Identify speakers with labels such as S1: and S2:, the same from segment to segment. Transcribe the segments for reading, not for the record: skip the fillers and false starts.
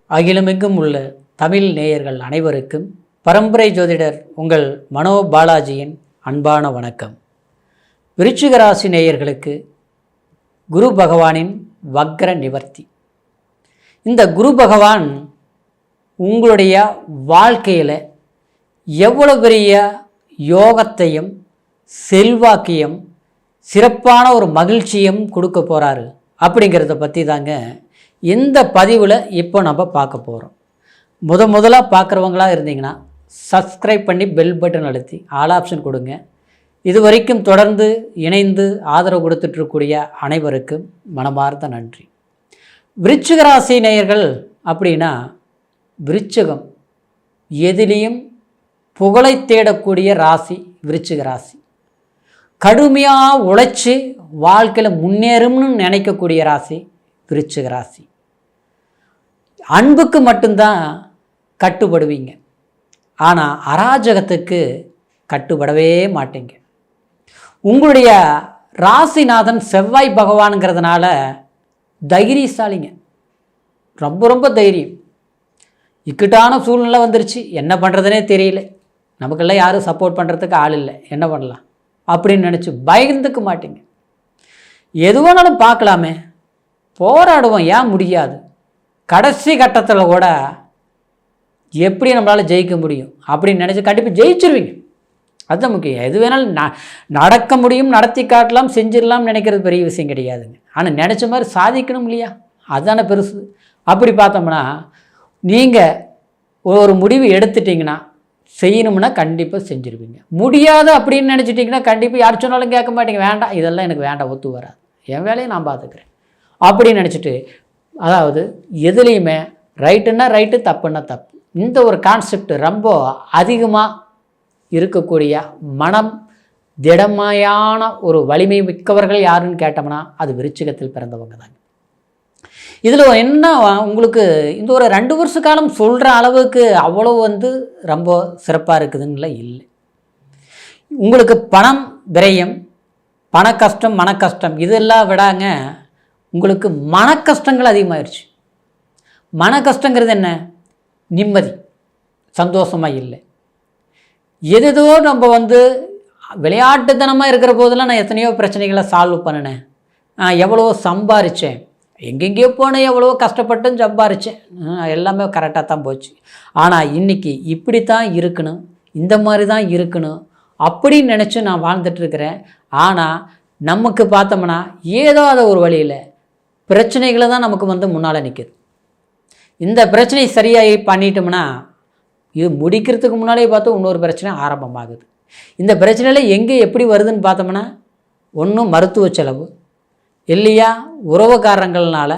S1: அகிலமெங்கும் உள்ள தமிழ் நேயர்கள் அனைவருக்கும் பரம்பரை ஜோதிடர் உங்கள் மனோ பாலாஜியின் அன்பான வணக்கம். விருச்சிக ராசி நேயர்களுக்கு குரு பகவானின் வக்ர நிவர்த்தி. இந்த குரு பகவான் உங்களுடைய வாழ்க்கையில் எவ்வளோ பெரிய யோகத்தையும் செல்வாக்கையும் சிறப்பான ஒரு மகிழ்ச்சியும் கொடுக்க போகிறாரு அப்படிங்கிறத பற்றி தாங்க இந்த பதிவில் இப்போ நம்ம பார்க்க போகிறோம். முதலாக பார்க்குறவங்களா இருந்தீங்கன்னா சப்ஸ்கிரைப் பண்ணி பெல் பட்டன் அழுத்தி ஆல் ஆப்ஷன் கொடுங்க. இது வரைக்கும் தொடர்ந்து இணைந்து ஆதரவு கொடுத்துட்ருக்கூடிய அனைவருக்கும் மனமார்ந்த நன்றி. விருச்சிக ராசி நேயர்கள் அப்படின்னா, விருச்சிகம் எதிலையும் புகழை தேடக்கூடிய ராசி விருச்சிக ராசி. கடுமையாக உழைச்சி வாழ்க்கையில் முன்னேறும்னு நினைக்கக்கூடிய ராசி விருச்சிக ராசி. அன்புக்கு மட்டும்தான் கட்டுப்படுவீங்க, ஆனால் அராஜகத்துக்கு கட்டுப்படவே மாட்டீங்க. உங்களுடைய ராசிநாதன் செவ்வாய் பகவானுங்கிறதுனால தைரியசாலிங்க, ரொம்ப தைரியம். இக்கட்டான சூழ்நிலை வந்துருச்சு, என்ன பண்ணுறதுனே தெரியல, நமக்கெல்லாம் யாரும் சப்போர்ட் பண்ணுறதுக்கு ஆள் இல்லை, என்ன பண்ணலாம் அப்படின்னு நினச்சி பயந்துக்க மாட்டீங்க. எதுவானாலும் பார்க்கலாமே, போராடுவோம், ஏன் முடியாது, கடைசி கட்டத்தில் கூட எப்படி நம்மளால் ஜெயிக்க முடியும் அப்படின்னு நினச்சி கண்டிப்பாக ஜெயிச்சிருவீங்க. அதுதான் முக்கியம். எது வேணாலும் நடக்க முடியும், நடத்தி காட்டலாம், செஞ்சிடலாம் நினைக்கிறது பெரிய விஷயம் கிடையாதுங்க. ஆனால் நினச்ச மாதிரி சாதிக்கணும் இல்லையா, அதுதானே பெருசு. அப்படி பார்த்தோம்னா நீங்கள் ஒரு முடிவு எடுத்துட்டிங்கன்னா செய்யணும்னா கண்டிப்பாக செஞ்சுருவீங்க. முடியாது அப்படின்னு நினச்சிட்டிங்கன்னா கண்டிப்பாக யார் சொன்னாலும் கேட்க மாட்டீங்க. வேண்டாம், இதெல்லாம் எனக்கு வேண்டாம், ஒத்து வராது, என் வேலையை நான் பார்த்துக்கிறேன் அப்படின்னு நினச்சிட்டு, அதாவது எதுலேயுமே ரைட்டுன்னா ரைட்டு, தப்புன்னா தப்பு, இந்த ஒரு கான்செப்ட் ரொம்ப அதிகமாக இருக்கக்கூடிய மனம் திடமையான ஒரு வலிமை மிக்கவர்கள் யாருன்னு கேட்டோம்னா அது விருச்சிகத்தில் பிறந்தவங்க தாங்க. இதில் என்ன உங்களுக்கு இந்த ஒரு 2 வருஷ காலம் சொல்கிற அளவுக்கு அவ்வளோ ரொம்ப சிறப்பாக இருக்குதுன்னு இல்லை. உங்களுக்கு பணம் விரயம், பண கஷ்டம், மன கஷ்டம், இதெல்லாம் விடாங்க உங்களுக்கு மன கஷ்டங்கள் அதிகமாகிடுச்சு. மன கஷ்டங்கிறது என்ன, நிம்மதி, சந்தோஷமாக இல்லை. எதோ நம்ம விளையாட்டுத்தனமாக இருக்கிற போதெல்லாம் நான் எத்தனையோ பிரச்சனைகளை சால்வ் பண்ணினேன், நான் எவ்வளவோ சம்பாரித்தேன், எங்கெங்கேயோ போனேன், எவ்வளவோ கஷ்டப்பட்டும் சம்பாரித்தேன், எல்லாமே கரெக்டாக தான் போச்சு. ஆனால் இன்றைக்கி இப்படித்தான் இருக்கணும், இந்த மாதிரி தான் இருக்கணும் அப்படின்னு நினச்சி நான் வாழ்ந்துட்டுருக்கிறேன். ஆனால் நமக்கு பார்த்தோம்னா ஏதோ அதை ஒரு வழியில் பிரச்சனைகளை தான் நமக்கு முன்னால் நிற்கிது. இந்த பிரச்சனை சரியாகி பண்ணிட்டோம்னா இது முடிக்கிறதுக்கு முன்னாலே பார்த்தா இன்னொரு பிரச்சனை ஆரம்பமாகுது. இந்த பிரச்சனையில் எங்கே எப்படி வருதுன்னு பார்த்தோம்னா, ஒன்றும் மருத்துவ செலவு இல்லையா, உறவுக்காரங்கள்னால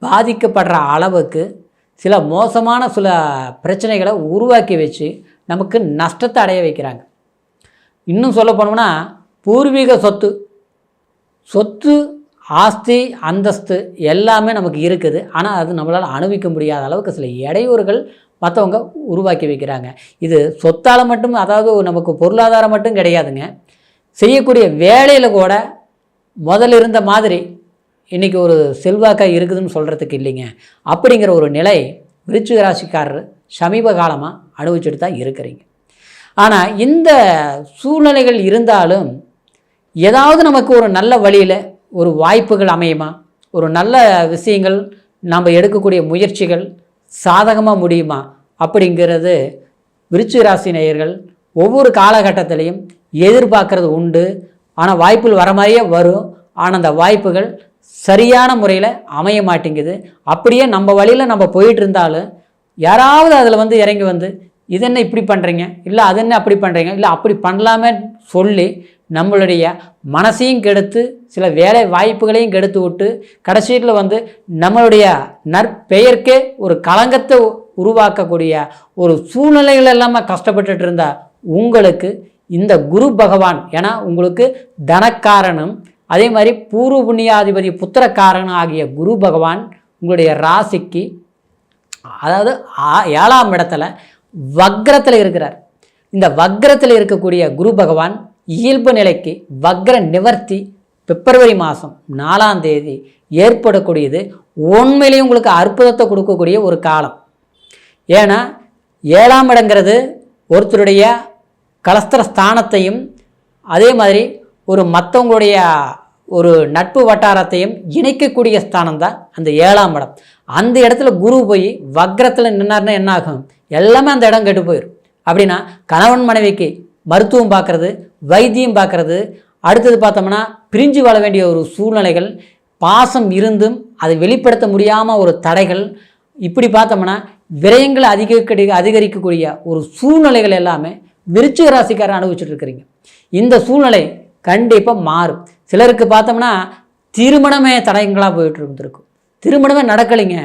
S1: பாதிக்கப்படுற அளவுக்கு சில மோசமான சில பிரச்சனைகளை உருவாக்கி வச்சு நமக்கு நஷ்டத்தை அடைய வைக்கிறாங்க. இன்னும் சொல்ல போனோம்னா பூர்வீக சொத்து ஆஸ்தி அந்தஸ்து எல்லாமே நமக்கு இருக்குது, ஆனால் அது நம்மளால் அனுபவிக்க முடியாத அளவுக்கு சில இடையூறுகள் மற்றவங்க உருவாக்கி வைக்கிறாங்க. இது சொத்தால் மட்டும், அதாவது நமக்கு பொருளாதாரம் மட்டும் கிடையாதுங்க, செய்யக்கூடிய வேலையில் கூட முதல்ல இருந்த மாதிரி இன்றைக்கி ஒரு செல்வாக்காக இருக்குதுன்னு சொல்கிறதுக்கு இல்லைங்க. அப்படிங்கிற ஒரு நிலை விருச்சிக ராசிக்காரர் சமீப காலமாக அனுபவிச்சுட்டு தான் இருக்கிறீங்க. ஆனால் இந்த சூழ்நிலைகள் இருந்தாலும் ஏதாவது நமக்கு ஒரு நல்ல வழியில் ஒரு வாய்ப்புகள் அமையுமா, ஒரு நல்ல விஷயங்கள் நாம் எடுக்கக்கூடிய முயற்சிகள் சாதகமாக முடியுமா அப்படிங்கிறது விருச்சிக ராசி நேயர்கள் ஒவ்வொரு காலகட்டத்திலையும் எதிர்பார்க்கறது உண்டு. ஆனால் வாய்ப்புகள் வர மாதிரியே வரும், ஆனால் அந்த வாய்ப்புகள் சரியான முறையில் அமைய மாட்டேங்குது. அப்படியே நம்ம வழியில் நம்ம போயிட்டு இருந்தாலும் யாராவது அதில் இறங்கி இது என்ன இப்படி பண்ணுறீங்க, இல்லை அது என்ன அப்படி பண்ணுறீங்க, இல்லை அப்படி பண்ணலாமே சொல்லி நம்மளுடைய மனசையும் கெடுத்து சில வேலை வாய்ப்புகளையும் கெடுத்து விட்டு கடைசியில் நம்மளுடைய நற்பெயர்க்கே ஒரு களங்கத்தை உருவாக்கக்கூடிய ஒரு சூழ்நிலைகள் எல்லாமே கஷ்டப்பட்டுட்டு இருந்தால் உங்களுக்கு இந்த குரு பகவான், ஏன்னா உங்களுக்கு தனக்காரனும் அதே மாதிரி பூர்வ புண்ணியாதிபதி புத்திரக்காரனும் ஆகிய குரு பகவான் உங்களுடைய ராசிக்கு, அதாவது 7ஆம் இடத்துல வக்ரத்தில் இருக்கிறார். இந்த வக்ரத்தில் இருக்கக்கூடிய குரு பகவான் இயல்பு நிலைக்கு வக்ர நிவர்த்தி பிப்ரவரி மாதம் 4ஆம் தேதி ஏற்படக்கூடியது உண்மையிலேயே உங்களுக்கு அற்புதத்தை கொடுக்கக்கூடிய ஒரு காலம். ஏன்னா 7ஆம் இடங்கிறது ஒருத்தருடைய கலஸ்திர ஸ்தானத்தையும் அதே மாதிரி ஒரு மற்றவங்களுடைய ஒரு நட்பு வட்டாரத்தையும் இணைக்கக்கூடிய ஸ்தானம் தான் அந்த 7ஆம் இடம். அந்த இடத்துல குரு போய் வக்ரத்தில் நின்னார்னா என்ன ஆகும்? எல்லாமே அந்த இடம் கெட்டு போயிடும். அப்படின்னா கணவன் மனைவிக்கு மருத்துவம் பார்க்குறது, வைத்தியம் பார்க்குறது, அடுத்தது பார்த்தோம்னா பிரிஞ்சு வாழ வேண்டிய ஒரு சூழ்நிலைகள், பாசம் இருந்தும் அதை வெளிப்படுத்த முடியாமல் ஒரு தடைகள், இப்படி பார்த்தோம்னா விரயங்களை அதிகரிக்கக்கூடிய ஒரு சூழ்நிலைகள் எல்லாமே விருச்சிக ராசிக்காரர் அனுபவிச்சுட்டு இருக்கிறீங்க. இந்த சூழ்நிலை கண்டிப்பாக மாறும். சிலருக்கு பார்த்தோம்னா திருமணமே தடயங்களாக போயிட்டு இருந்திருக்கும். திருமணமே நடக்கலைங்க.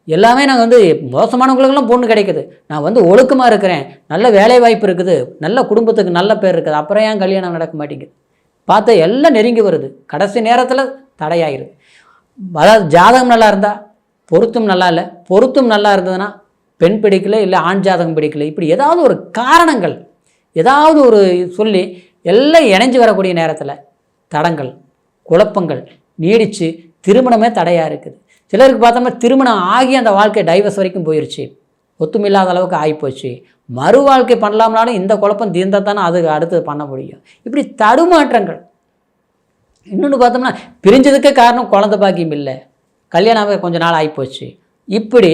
S1: எல்லாமே நாங்கள் மோசமானவங்களுக்கெல்லாம் பொண்ணு கிடைக்குது, நான் ஒழுக்கமாக இருக்கிறேன், நல்ல வேலை வாய்ப்பு இருக்குது, நல்ல குடும்பத்துக்கு நல்ல பேர் இருக்குது, அப்புறம் ஏன் கல்யாணம் நடக்க மாட்டேங்குது? பார்த்தா எல்லாம் நெருங்கி வருது, கடைசி நேரத்தில் தடையாயிருது. அதாவது ஜாதகம் நல்லா இருந்தால் பொருத்தம் நல்லா இல்லை, பொருத்தம் நல்லா இருந்ததுன்னா பெண் பிடிக்கல, இல்லை ஆண் ஜாதகம் பிடிக்கல, இப்படி ஏதாவது ஒரு காரணங்கள் ஏதாவது ஒரு சொல்லி எல்லாம் இணைஞ்சு வரக்கூடிய நேரத்தில் தடங்கள், குழப்பங்கள் நீடித்து திருமணமே தடையாக இருக்குது. சிலருக்கு பார்த்தோம்னா திருமணம் ஆகி அந்த வாழ்க்கை டைவர்ஸ் வரைக்கும் போயிடுச்சு, ஒத்துமில்லாத அளவுக்கு ஆகிப்போச்சு. மறு வாழ்க்கை பண்ணலாம்னாலும் இந்த குழப்பம் தீர்ந்தால் தானே அது அடுத்து பண்ண முடியும். இப்படி தடுமாற்றங்கள். இன்னொன்று பார்த்தோம்னா பிரிஞ்சதுக்கே காரணம் குழந்தை பாக்கியம் இல்லை, கல்யாணம் கொஞ்ச நாள் ஆகிப்போச்சு. இப்படி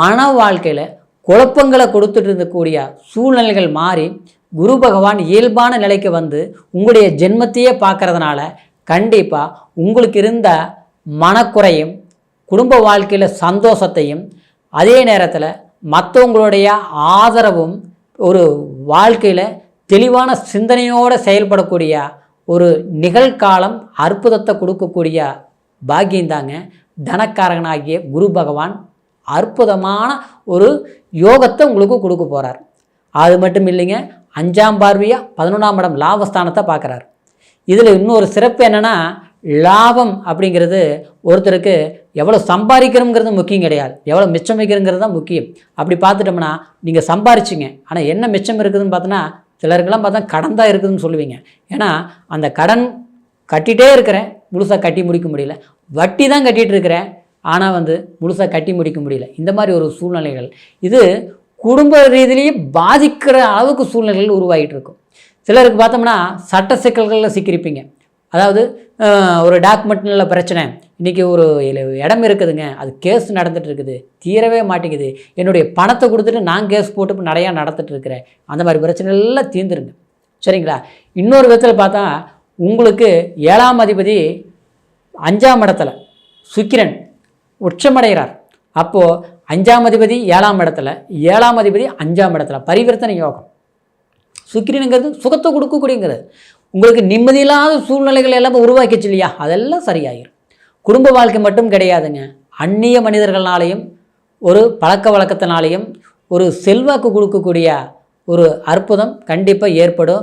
S1: மன வாழ்க்கையில் குழப்பங்களை கொடுத்துட்டு இருக்கக்கூடிய சூழ்நிலைகள் மாறி குரு பகவான் இயல்பான நிலைக்கு வந்து உங்களுடைய ஜென்மத்தையே பார்க்கறதுனால கண்டிப்பாக உங்களுக்கு இருந்த மனக்குறையும் குடும்ப வாழ்க்கையில் சந்தோஷத்தையும் அதே நேரத்தில் மற்றவங்களுடைய ஆதரவும் ஒரு வாழ்க்கையில் தெளிவான சிந்தனையோடு செயல்படக்கூடிய ஒரு நிகழ்காலம் அற்புதத்தை கொடுக்கக்கூடிய பாக்கியந்தாங்க தனக்காரகனாகிய குரு பகவான் அற்புதமான ஒரு யோகத்தை உங்களுக்கு கொடுக்க போகிறார். அது மட்டும் இல்லைங்க, 5ஆம் பார்வையாக 11ஆம் இடம் லாபஸ்தானத்தை பார்க்குறாரு. இதில் இன்னொரு சிறப்பு என்னென்னா, லாபம் அப்படிங்கிறது ஒருத்தருக்கு எவ்வளோ சம்பாதிக்கணுங்கிறது முக்கியம் கிடையாது, எவ்வளோ மிச்சம் வைக்கிறங்கிறது தான் முக்கியம். அப்படி பார்த்துட்டோம்னா நீங்கள் சம்பாரிச்சிங்க, ஆனால் என்ன மிச்சம் இருக்குதுன்னு பார்த்தோன்னா சிலருக்கெல்லாம் பார்த்தா கடன் தான் இருக்குதுன்னு சொல்லுவீங்க. ஏன்னா அந்த கடன் கட்டிகிட்டே இருக்கிறேன், முழுசாக கட்டி முடிக்க முடியல, வட்டி தான் கட்டிகிட்டு இருக்கிறேன், ஆனால் முழுசாக கட்டி முடிக்க முடியல. இந்த மாதிரி ஒரு சூழ்நிலைகள் இது குடும்ப ரீதியிலேயே பாதிக்கிற அளவுக்கு சூழ்நிலைகள் உருவாகிட்டு இருக்கும். சிலருக்கு பார்த்தோம்னா சட்ட சிக்கல்களில் சிக்கியிருப்பீங்க. அதாவது ஒரு டாக்குமெண்ட்டில் பிரச்சனை, இன்றைக்கி ஒரு இடம் இருக்குதுங்க, அது கேஸ் நடந்துகிட்டு இருக்குது, தீரவே மாட்டேங்குது, என்னுடைய பணத்தை கொடுத்துட்டு நான் கேஸ் போட்டு இப்போ நிறையா நடந்துகிட்டு இருக்கிறேன். அந்த மாதிரி பிரச்சனைகள்லாம் தீர்ந்துருங்க, சரிங்களா? இன்னொரு விதத்தில் பார்த்தா உங்களுக்கு 7ஆம் அதிபதி 5ஆம் இடத்துல சுக்கிரன் உச்சமடைகிறார். அப்போது 5ஆம் அதிபதி 7ஆம் இடத்துல, 7ஆம் அதிபதி 5ஆம் இடத்துல பரிவர்த்தனை யோகம். சுக்கிரனுங்கிறது சுகத்தை கொடுக்கக்கூடியங்கிறது. உங்களுக்கு நிம்மதியில்லாத சூழ்நிலைகள் எல்லாமே உருவாக்கிச்சு இல்லையா, அதெல்லாம் சரியாயிரும். குடும்ப வாழ்க்கை மட்டும் கிடையாதுங்க, அந்நிய மனிதர்களாலேயும் ஒரு பழக்க வழக்கத்தினாலேயும் ஒரு செல்வாக்கு கொடுக்கக்கூடிய ஒரு அற்புதம் கண்டிப்பாக ஏற்படும்.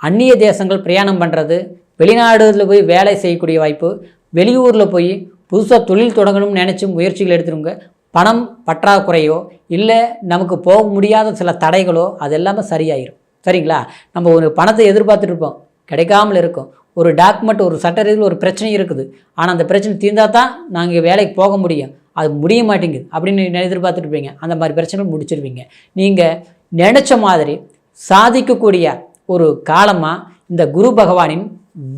S1: அந்நிய தேசங்கள் பிரயாணம் பண்ணுறது, வெளிநாடுகளில் போய் வேலை செய்யக்கூடிய வாய்ப்பு, வெளியூரில் போய் புதுசாக தொழில் தொடங்கணும்னு நினச்சி முயற்சிகள் எடுத்துருங்க. பணம் பற்றாக்குறையோ இல்லை நமக்கு போக முடியாத சில தடைகளோ அது எல்லாமே சரியாயிரும், சரிங்களா? நம்ம ஒரு பணத்தை எதிர்பார்த்துட்டு இருப்போம், கிடைக்காமல் இருக்கும். ஒரு டாக்குமெண்ட், ஒரு சட்ட ரீதியில் ஒரு பிரச்சனை இருக்குது, ஆனால் அந்த பிரச்சனை தீர்ந்தால் தான் நாங்கள் வேலைக்கு போக முடியும், அது முடிய மாட்டேங்குது அப்படின்னு எதிர்பார்த்துட்டு இருப்பீங்க. அந்த மாதிரி பிரச்சனைகள் முடிச்சிருவீங்க. நீங்கள் நினச்ச மாதிரி சாதிக்கக்கூடிய ஒரு காலமாக இந்த குரு பகவானின்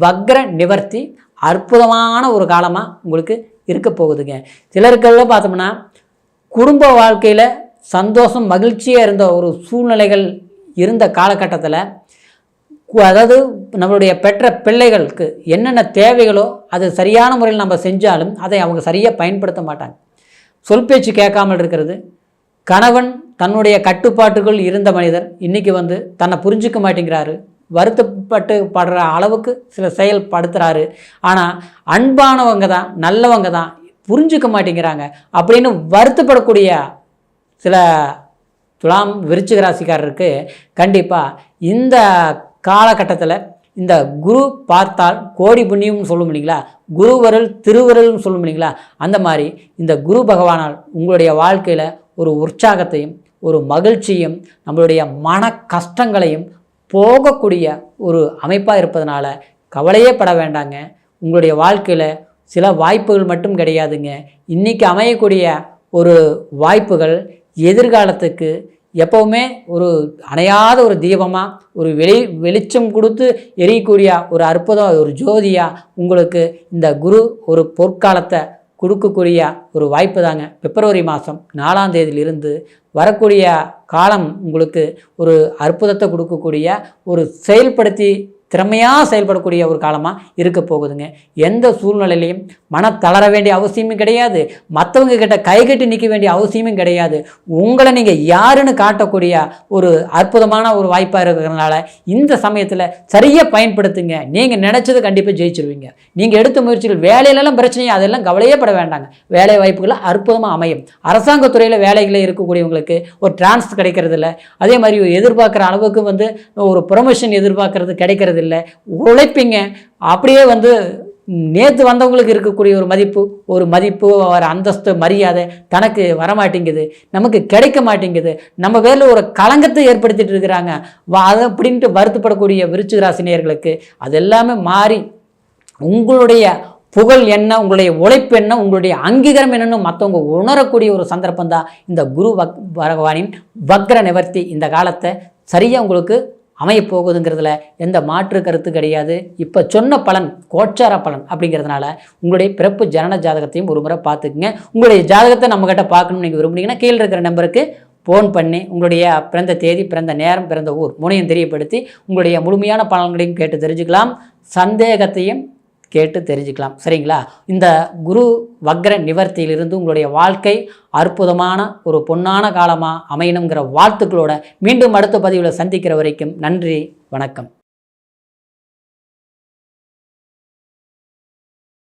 S1: வக்ர நிவர்த்தி அற்புதமான ஒரு காலமாக உங்களுக்கு இருக்க போகுதுங்க. சிலருக்கெல்லாம் பார்த்தோம்னா குடும்ப வாழ்க்கையில் சந்தோஷம் மகிழ்ச்சியாக இருந்த ஒரு சூழ்நிலைகள் இருந்த காலகட்டத்தில், அதாவது நம்மளுடைய பெற்ற பிள்ளைகளுக்கு என்னென்ன தேவைகளோ அது சரியான முறையில் நம்ம செஞ்சாலும் அதை அவங்க சரியாக பயன்படுத்த மாட்டாங்க. சொல் பேச்சு கேட்காமல் இருக்கிறது. கணவன் தன்னுடைய கட்டுப்பாட்டுக்குள் இருந்த மனிதர் இன்றைக்கி தன்னை புரிஞ்சிக்க மாட்டேங்கிறாரு, வருத்தப்பட்டு படுற அளவுக்கு சில செயல்படுத்துகிறாரு. ஆனால் அன்பானவங்க தான், நல்லவங்க தான், புரிஞ்சிக்க மாட்டேங்கிறாங்க அப்படின்னு வருத்தப்படக்கூடிய சில துலாம் விருச்சிக ராசிக்காரருக்கு கண்டிப்பாக இந்த காலகட்டத்தில் இந்த குரு பார்த்தால் கோடி புண்ணியம்னு சொல்லும் இல்லைங்களா, குருவருள் திருவருள்னு சொல்லும் இல்லைங்களா, அந்த மாதிரி இந்த குரு பகவானால் உங்களுடைய வாழ்க்கையில் ஒரு உற்சாகத்தையும் ஒரு மகிழ்ச்சியும் நம்மளுடைய மன கஷ்டங்களையும் போகக்கூடிய ஒரு அமைப்பாக இருப்பதனால கவலையே பட வேண்டாங்க. உங்களுடைய வாழ்க்கையில் சில வாய்ப்புகள் மட்டும் கிடையாதுங்க. இன்றைக்கி அமையக்கூடிய ஒரு வாய்ப்புகள் எதிர்காலத்துக்கு எப்போவுமே ஒரு அணையாத ஒரு தீபமாக, ஒரு வெளிச்சம் கொடுத்து எரியக்கூடிய ஒரு அற்புதம், ஒரு ஜோதியாக உங்களுக்கு இந்த குரு ஒரு பொற்காலத்தை கொடுக்கக்கூடிய ஒரு வாய்ப்பு தாங்க. பிப்ரவரி மாதம் 4ஆம் தேதியிலிருந்து வரக்கூடிய காலம் உங்களுக்கு ஒரு அற்புதத்தை கொடுக்கக்கூடிய, ஒரு செயல்படுத்தி திறமையாக செயல்படக்கூடிய ஒரு காலமாக இருக்க போகுதுங்க. எந்த சூழ்நிலையிலையும் தளர வேண்டிய அவசியமும் கிடையாது, மற்றவங்க கிட்ட கைகட்டி நிற்க வேண்டிய அவசியமும் கிடையாது. உங்களை நீங்கள் யாருன்னு காட்டக்கூடிய ஒரு அற்புதமான ஒரு வாய்ப்பாக இருக்கிறதுனால இந்த சமயத்தில் சரியாக பயன்படுத்துங்க. நீங்கள் நினச்சது கண்டிப்பாக ஜெயிச்சிருவீங்க. நீங்கள் எடுத்த முயற்சிகள் வேலையிலலாம் பிரச்சனையும் அதெல்லாம் கவலையே பட வேண்டாங்க. வேலை வாய்ப்புகளை அற்புதமாக அமையும். அரசாங்கத்துறையில் வேலைகளில் இருக்கக்கூடியவங்களுக்கு ஒரு டிரான்ஸ்ஃபர் கிடைக்கிறது இல்லை. அதே மாதிரி எதிர்பார்க்குற அளவுக்கு ஒரு ப்ரொமோஷன் எதிர்பார்க்கறது கிடைக்கிறது இல்லை. உழைப்பீங்க. அப்படியே நேற்று வந்தவங்களுக்கு இருக்கக்கூடிய ஒரு மதிப்பு ஒரு அந்தஸ்து மரியாதை தனக்கு வரமாட்டேங்குது, நமக்கு கிடைக்க மாட்டேங்குது, நம்ம பேரில் ஒரு களங்கத்தை ஏற்படுத்திட்டு இருக்கிறாங்க. அது அப்படின்ட்டு வருத்தப்படக்கூடிய விருச்சிக ராசி நேயர்களுக்கு அது எல்லாமே மாறி உங்களுடைய புகழ் என்ன, உங்களுடைய உழைப்பு என்ன, உங்களுடைய அங்கீகாரம் என்னன்னு மற்றவங்க உணரக்கூடிய ஒரு சந்தர்ப்பம் தான் இந்த குரு பகவானின் வக்ர நிவர்த்தி இந்த காலத்தை சரியாக உங்களுக்கு அமையப்போகுதுங்கிறதுல எந்த மாற்று கருத்து கிடையாது. இப்போ சொன்ன பலன் கோச்சார பலன் அப்படிங்கிறதுனால உங்களுடைய பிறப்பு ஜனன ஜாதகத்தையும் ஒரு முறை பார்த்துக்குங்க. உங்களுடைய ஜாதகத்தை நம்மக்கிட்ட பார்க்கணும்னு நீங்கள் விரும்புனீங்கன்னா கீழே இருக்கிற நம்பருக்கு ஃபோன் பண்ணி உங்களுடைய பிறந்த தேதி, பிறந்த நேரம், பிறந்த ஊர் மூணையும் தெரியப்படுத்தி உங்களுடைய முழுமையான பலன்களையும் கேட்டு தெரிஞ்சுக்கலாம், சந்தேகத்தையும் கேட்டு தெரிஞ்சுக்கலாம். சரிங்களா? இந்த குரு வக்ர நிவர்த்தியிலிருந்து உங்களுடைய வாழ்க்கை அற்புதமான ஒரு பொன்னான காலமாக அமையணுங்கிற வாழ்த்துக்களோட மீண்டும் அடுத்த பதிவில் சந்திக்கிற வரைக்கும் நன்றி, வணக்கம்.